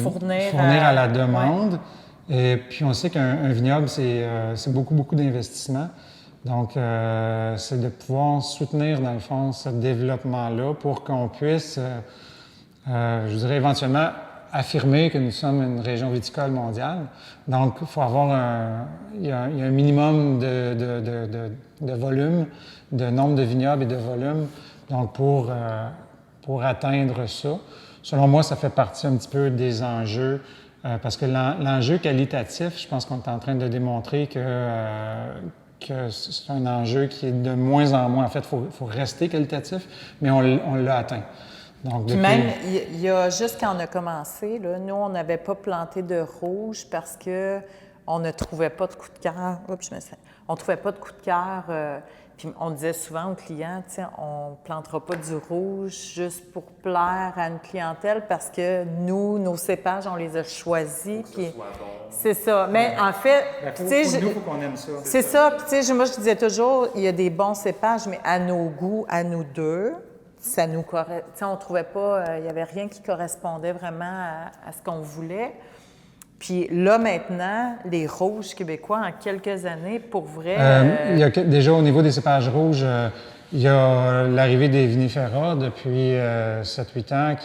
fournir à la demande. Ouais. Et puis, on sait qu'un vignoble, c'est beaucoup d'investissement. Donc, c'est de pouvoir soutenir, dans le fond, ce développement-là pour qu'on puisse, je dirais, éventuellement affirmer que nous sommes une région viticole mondiale. Donc, il faut avoir il y a un minimum de volume, de nombre de vignobles et de volume, donc pour atteindre ça. Selon moi, ça fait partie un petit peu des enjeux, parce que l'enjeu qualitatif, je pense qu'on est en train de démontrer que c'est un enjeu qui est de moins en moins. En fait, il faut rester qualitatif, mais on l'a atteint. Donc, depuis... Même, il y a juste quand on a commencé, là, nous, on n'avait pas planté de rouge parce qu'on ne trouvait pas de coup de cœur. On ne trouvait pas de coup de cœur. Puis on disait souvent aux clients, tu sais, on ne plantera pas du rouge juste pour plaire à une clientèle parce que nous, nos cépages, on les a choisis. Puis c'est ça. Mais en fait, tu sais, il faut qu'on aime ça. C'est ça. Puis tu sais, moi, je disais toujours, il y a des bons cépages, mais à nos goûts, à nous deux, ça nous correspond. Tu sais, on trouvait pas, il n'y avait rien qui correspondait vraiment à ce qu'on voulait. Puis là, maintenant, les rouges québécois, en quelques années, pour vrai... il y a déjà, au niveau des cépages rouges, il y a l'arrivée des vinifera depuis 7-8 ans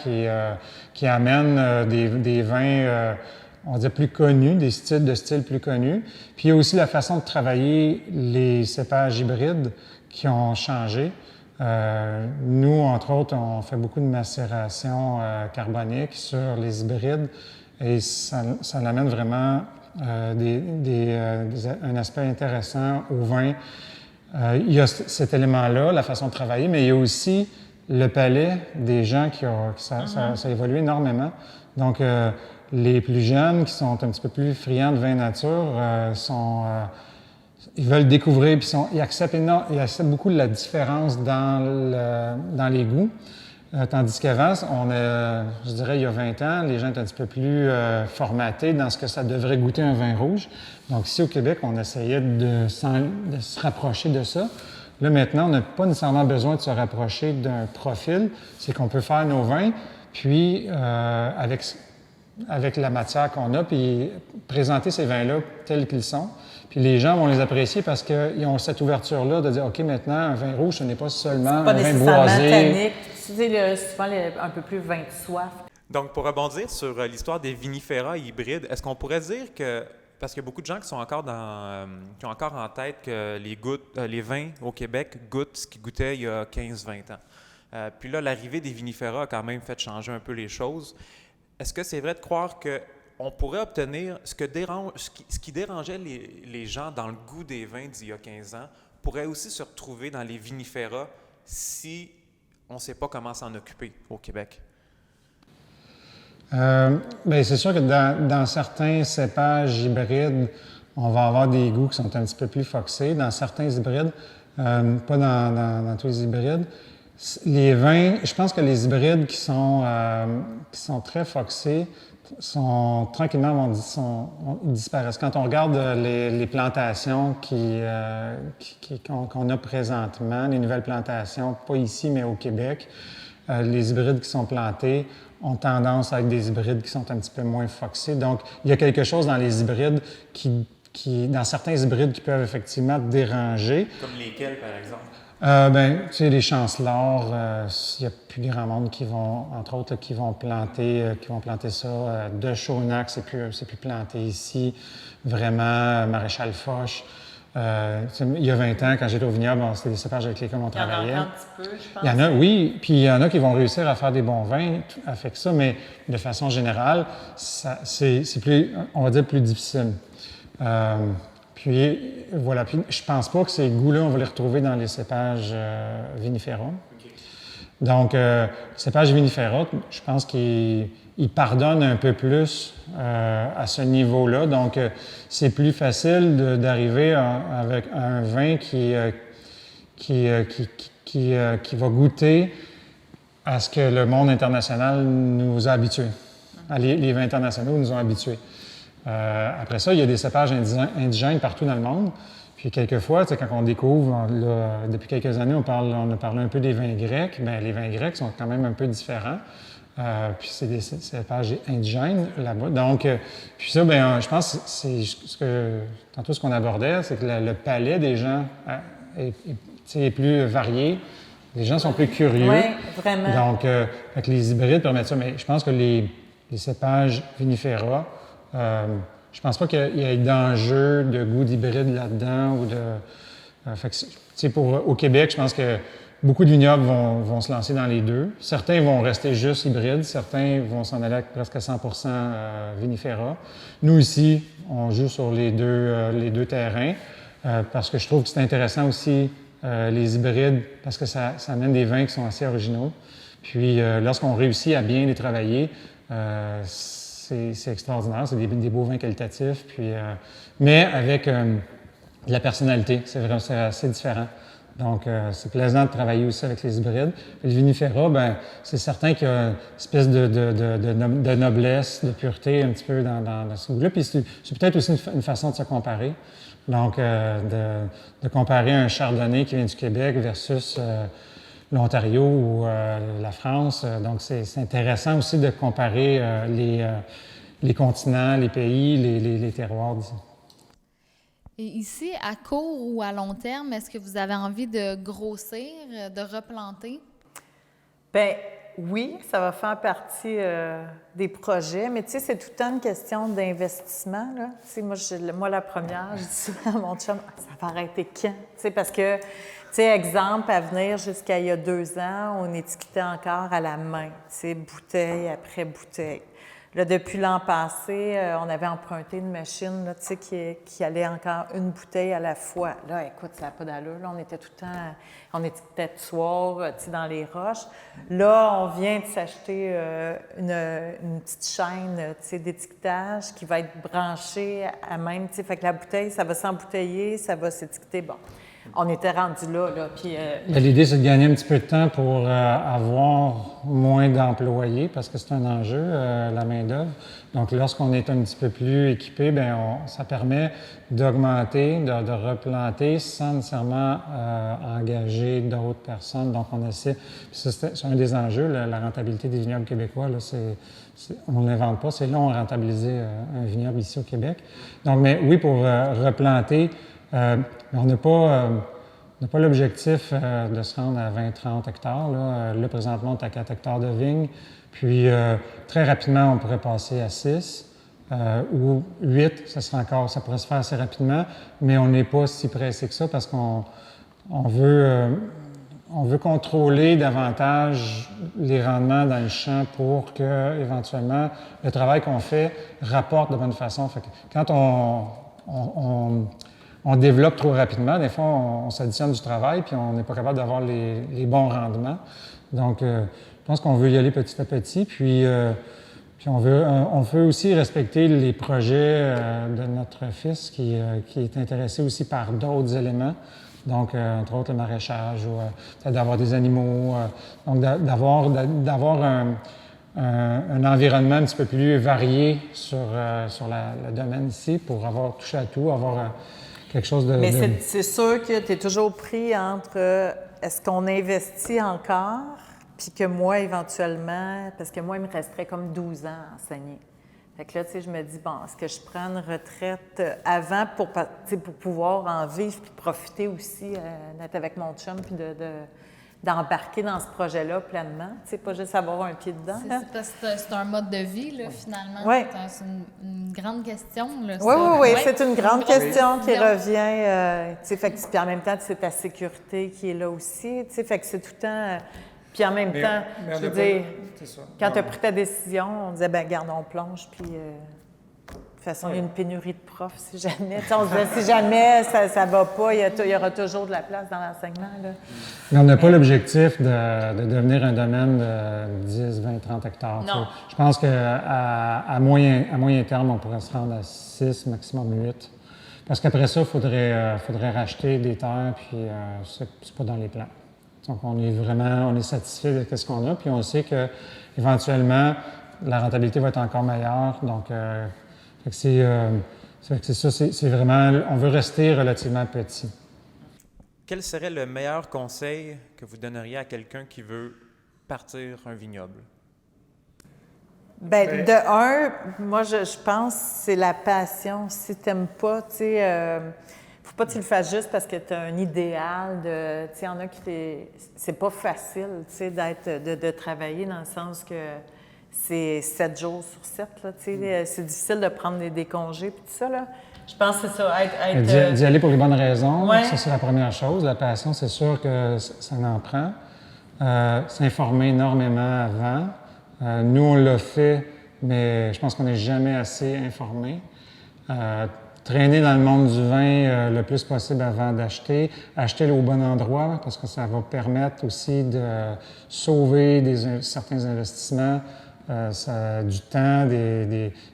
qui amène des vins, on va dire, plus connus, des styles plus connus. Puis il y a aussi la façon de travailler les cépages hybrides qui ont changé. Nous, entre autres, on fait beaucoup de macération carbonique sur les hybrides. Et ça amène vraiment un aspect intéressant au vin. Il y a cet élément-là, la façon de travailler, mais il y a aussi le palais des gens ça a évolué énormément. Donc, les plus jeunes qui sont un petit peu plus friands de vin nature ils veulent découvrir, puis ils acceptent beaucoup la différence dans les goûts. Tandis qu'avant, je dirais il y a 20 ans, les gens étaient un petit peu plus formatés dans ce que ça devrait goûter un vin rouge. Donc ici au Québec, on essayait de se rapprocher de ça. Là maintenant, on n'a pas nécessairement besoin de se rapprocher d'un profil. C'est qu'on peut faire nos vins, puis avec la matière qu'on a, puis présenter ces vins-là tels qu'ils sont. Puis les gens vont les apprécier parce qu'ils ont cette ouverture-là de dire, OK, maintenant, un vin rouge, ce n'est pas seulement un vin boisé. Tannique. Tu sais, souvent un peu plus vin de soif. Donc, pour rebondir sur l'histoire des vinifera hybrides, est-ce qu'on pourrait dire que, parce qu'il y a beaucoup de gens qui ont encore en tête que les vins au Québec goûtent ce qu'ils goûtaient il y a 15-20 ans. Puis là, l'arrivée des vinifera a quand même fait changer un peu les choses. Est-ce que c'est vrai de croire qu'on pourrait obtenir ce qui dérangeait les gens dans le goût des vins d'il y a 15 ans pourrait aussi se retrouver dans les vinifera si on ne sait pas comment s'en occuper au Québec? Bien, c'est sûr que dans certains cépages hybrides, on va avoir des goûts qui sont un petit peu plus foxés. Dans certains hybrides, pas dans tous les hybrides. Les vins, je pense que les hybrides qui sont très foxés tranquillement disparaissent. Quand on regarde les plantations qu'on a présentement, les nouvelles plantations, pas ici, mais au Québec, les hybrides qui sont plantés ont tendance à être des hybrides qui sont un petit peu moins foxés. Donc, il y a quelque chose dans les hybrides dans certains hybrides qui peuvent effectivement déranger. Comme lesquels, par exemple? Ben, tu sais, les chanceleurs, il y a plus grand monde qui vont, entre autres, qui vont planter ça. De Chaunac, c'est plus planté ici. Vraiment, Maréchal Foch. Il y a 20 ans, quand j'étais au vignoble, c'était des cépages avec lesquels on travaillait. Il y en a un petit peu, je pense. Il y en a, oui. Puis il y en a qui vont réussir à faire des bons vins avec ça, mais de façon générale, c'est plus, on va dire, plus difficile. Puis voilà. Puis je pense pas que ces goûts-là, on va les retrouver dans les cépages vinifera. Okay. Donc, cépages vinifera, je pense qu'ils pardonnent un peu plus à ce niveau-là. Donc, c'est plus facile d'arriver avec un vin qui va goûter à ce que le monde international nous a habitués. Les vins internationaux nous ont habitués. Après ça, il y a des cépages indigènes partout dans le monde. Puis quelquefois, quand on découvre, là, depuis quelques années, on a parlé un peu des vins grecs. Bien, les vins grecs sont quand même un peu différents. Puis c'est des cépages indigènes là-bas. Donc, puis ça, bien, je pense que c'est tantôt ce qu'on abordait, c'est que le palais des gens est plus varié. Les gens sont plus curieux. Oui, vraiment. Donc, fait que les hybrides permettent ça. Mais je pense que les cépages vinifera, je pense pas qu'il y ait d'enjeu de goût d'hybride là-dedans ou au Québec, je pense que beaucoup de vignobles vont se lancer dans les deux. Certains vont rester juste hybrides, certains vont s'en aller avec presque 100% vinifera. Nous ici, on joue sur les deux terrains parce que je trouve que c'est intéressant aussi les hybrides parce que ça amène des vins qui sont assez originaux. Puis lorsqu'on réussit à bien les travailler, c'est extraordinaire, c'est des beaux vins qualitatifs, puis, mais avec de la personnalité, c'est assez différent. Donc, c'est plaisant de travailler aussi avec les hybrides. Puis le vinifera, bien, c'est certain qu'il y a une espèce de noblesse, de pureté un petit peu dans ce goût-là. Puis c'est peut-être aussi une façon de se comparer. Donc, de comparer un chardonnay qui vient du Québec versus l'Ontario ou la France. Donc, c'est intéressant aussi de comparer les continents, les pays, les terroirs. Et ici, à court ou à long terme, est-ce que vous avez envie de grossir, de replanter? Bien, oui, ça va faire partie des projets, mais tu sais, c'est tout le temps une question d'investissement, là. Tu sais, moi, la première, je dis souvent à mon chum, ça va arrêter quand? Tu sais, parce que, tu sais, exemple, à venir jusqu'à il y a 2 ans, on étiquetait encore à la main, tu sais, bouteille après bouteille. Là, depuis l'an passé, on avait emprunté une machine là, qui allait encore une bouteille à la fois. Là, écoute, ça n'a pas d'allure. Là, on était tout le temps, on étiquetait de soir dans les roches. Là, on vient de s'acheter une petite chaîne d'étiquetage qui va être branchée à même. Fait que la bouteille, ça va s'embouteiller, ça va s'étiqueter. Bon, on était rendu là. Puis, l'idée, c'est de gagner un petit peu de temps pour avoir moins d'employés parce que c'est un enjeu, la main-d'œuvre. Donc, lorsqu'on est un petit peu plus équipé, bien, ça permet d'augmenter, de replanter sans nécessairement engager d'autres personnes. Donc, on essaie. Puis ça, c'est un des enjeux, la rentabilité des vignobles québécois. Là, on ne l'invente pas. C'est long à rentabiliser un vignoble ici au Québec. Donc, mais oui, pour replanter, on n'a pas l'objectif de se rendre à 20-30 hectares. Là, présentement, on est à 4 hectares de vignes. Puis, très rapidement, on pourrait passer à 6 ou 8. Ça pourrait se faire assez rapidement, mais on n'est pas si pressé que ça parce qu'on veut on veut contrôler davantage les rendements dans le champ pour que, éventuellement, le travail qu'on fait rapporte de bonne façon. Fait que quand on développe trop rapidement, des fois, on s'additionne du travail puis on n'est pas capable d'avoir les bons rendements. Donc, je pense qu'on veut y aller petit à petit. Puis on veut aussi respecter les projets de notre fils qui est intéressé aussi par d'autres éléments. Donc, entre autres, le maraîchage ou peut-être d'avoir des animaux. Donc, d'avoir un environnement un petit peu plus varié sur le domaine ici pour avoir touché à tout, avoir quelque chose de... Mais c'est sûr que tu es toujours pris entre est-ce qu'on investit encore, puis que moi, éventuellement, parce que moi, il me resterait comme 12 ans à enseigner. Fait que là, tu sais, je me dis, bon, est-ce que je prends une retraite avant pour pouvoir en vivre puis profiter aussi d'être avec mon chum puis d'embarquer dans ce projet-là pleinement, tu sais, pas juste avoir un pied dedans. C'est un mode de vie, là, finalement. Ouais. C'est une grande question, là. Oui, c'est une grande question qui revient, tu sais, fait que, puis en même temps, c'est ta sécurité qui est là aussi, tu sais, fait que c'est tout le temps... Puis en même temps, je veux dire, quand tu as pris ta décision, on disait, bien, garde, on plonge, puis de toute façon, il y a une pénurie de profs, si jamais. On se disait, si jamais ça ne va pas, il y aura toujours de la place dans l'enseignement. Là. Mais on n'a pas l'objectif de devenir un domaine de 10, 20, 30 hectares. Non. Je pense qu'à moyen terme, on pourrait se rendre à 6, maximum 8. Parce qu'après ça, il faudrait racheter des terres, puis c'est pas dans les plans. Donc, on est satisfait de ce qu'on a, puis on sait qu'éventuellement, la rentabilité va être encore meilleure. Donc, c'est ça, c'est vraiment, on veut rester relativement petit. Quel serait le meilleur conseil que vous donneriez à quelqu'un qui veut partir un vignoble? Bien, de un, moi, je pense que c'est la passion. Si tu n'aimes pas, tu sais... faut pas que tu le fasses juste parce que tu as un idéal de... Tu sais, il y en a qui... C'est pas facile, tu sais, de travailler dans le sens que c'est 7 jours sur 7, là, tu sais. C'est difficile de prendre des congés puis tout ça, là. Je pense que c'est ça, D'y aller pour les bonnes raisons, ouais. Ça, c'est la première chose. La passion, c'est sûr que ça en prend. S'informer énormément avant. Nous, on l'a fait, mais je pense qu'on n'est jamais assez informé. Traîner dans le monde du vin le plus possible avant d'acheter. Acheter au bon endroit parce que ça va permettre aussi de sauver certains investissements, du temps,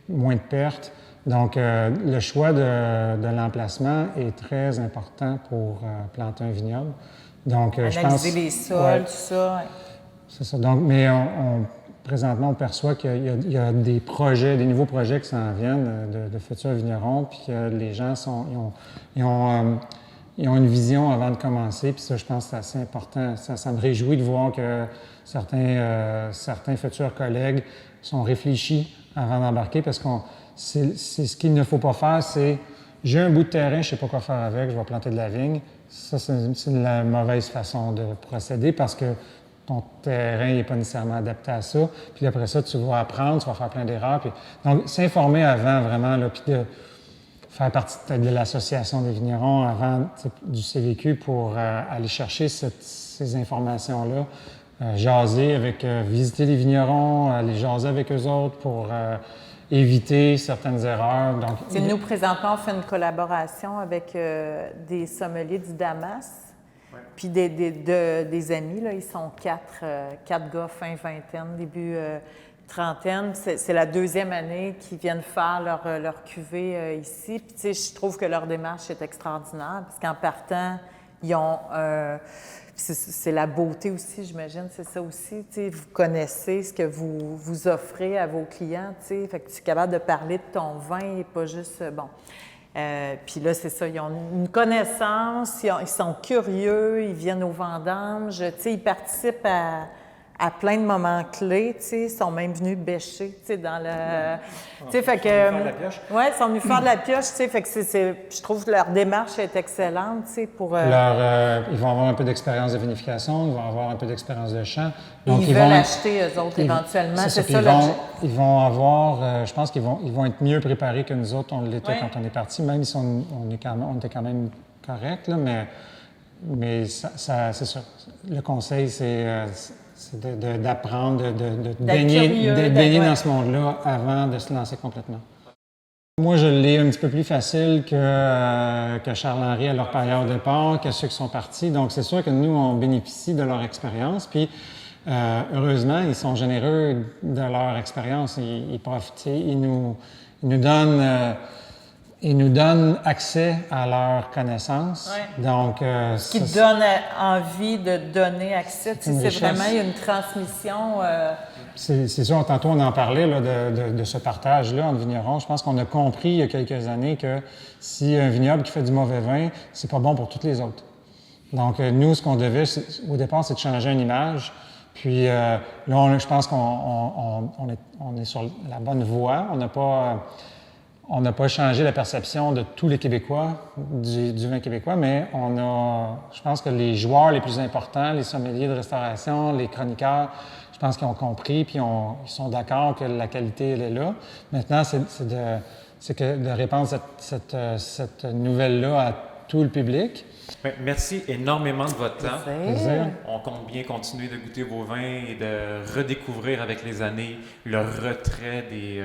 moins de pertes. Donc, le choix de l'emplacement est très important pour planter un vignoble. Donc, analyser je pense, les sols, ouais, tout ça. c'est ça. Donc, mais présentement, on perçoit qu'il y a des projets, des nouveaux projets qui s'en viennent de futurs vignerons, puis que les gens ils ont une vision avant de commencer, puis ça, je pense que c'est assez important. Ça me réjouit de voir que certains futurs collègues sont réfléchis avant d'embarquer, parce que c'est ce qu'il ne faut pas faire, c'est j'ai un bout de terrain, je ne sais pas quoi faire avec, je vais planter de la vigne. Ça, c'est la mauvaise façon de procéder, parce que ton terrain n'est pas nécessairement adapté à ça. Puis après ça, tu vas apprendre, tu vas faire plein d'erreurs. Donc, s'informer avant, vraiment, là, puis de faire partie de l'association des vignerons avant du CVQ pour aller chercher ces informations-là. Visiter les vignerons, aller jaser avec eux autres pour éviter certaines erreurs. Donc, nous, présentement, on fait une collaboration avec des sommeliers du Damas. Puis des amis, là, ils sont 4 gars, fin vingtaine, début trentaine. C'est la deuxième année qu'ils viennent faire leur cuvée ici. Puis, tu sais, je trouve que leur démarche est extraordinaire parce qu'en partant, ils ont... c'est la beauté aussi, j'imagine, c'est ça aussi. Tu sais, vous connaissez ce que vous offrez à vos clients, tu sais. Fait que tu es capable de parler de ton vin et pas juste... puis là, c'est ça, ils ont une connaissance, ils sont curieux, ils viennent aux vendanges, tu sais, ils participent à plein de moments clés, tu sais, ils sont même venus bêcher, tu sais, dans le... Tu sais, fait que... Oui, ils sont venus faire de la pioche, tu sais, fait que je trouve que leur démarche est excellente, tu sais, pour... ils vont avoir un peu d'expérience de vinification, ils vont avoir un peu d'expérience de champ. Donc, ils veulent acheter, eux autres, éventuellement, c'est ça l'objectif. Ils vont avoir, je pense qu'ils vont être mieux préparés que nous autres, on l'était quand on est parti, même si on était quand même correct, là, mais mais c'est ça. Le conseil, c'est d'apprendre, de baigner dans ce monde-là avant de se lancer complètement. Moi, je l'ai un petit peu plus facile que Charles-Henri à leur période de départ, que ceux qui sont partis. Donc, c'est sûr que nous, on bénéficie de leur expérience. Puis, heureusement, ils sont généreux de leur expérience. Ils profitent, ils nous donnent... Ils nous donnent accès à leurs connaissances. Ouais. Donc, ce qui donne envie de donner accès. C'est vraiment une transmission. C'est sûr, tantôt on en parlait là, de ce partage-là entre vignerons. Je pense qu'on a compris il y a quelques années que si un vignoble qui fait du mauvais vin, c'est pas bon pour tous les autres. Donc, nous, ce qu'on devait, au départ, c'est de changer une image. Puis là, je pense qu'on est sur la bonne voie. On n'a pas changé la perception de tous les Québécois du vin québécois, mais je pense que les joueurs les plus importants, les sommeliers de restauration, les chroniqueurs, je pense qu'ils ont compris puis ils sont d'accord que la qualité, elle est là. Maintenant, c'est de répandre cette nouvelle-là à tout le public. Merci énormément de votre temps. Plaisir. On compte bien continuer de goûter vos vins et de redécouvrir avec les années le retrait des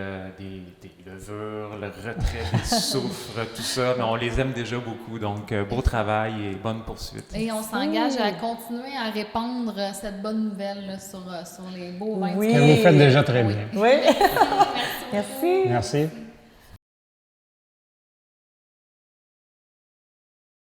levures, le retrait des soufres, tout ça. Mais on les aime déjà beaucoup. Donc, beau travail et bonne poursuite. Et on s'engage à continuer à répandre cette bonne nouvelle là, sur les beaux vins. Oui. Que vous faites déjà très bien. Oui. Merci. Merci.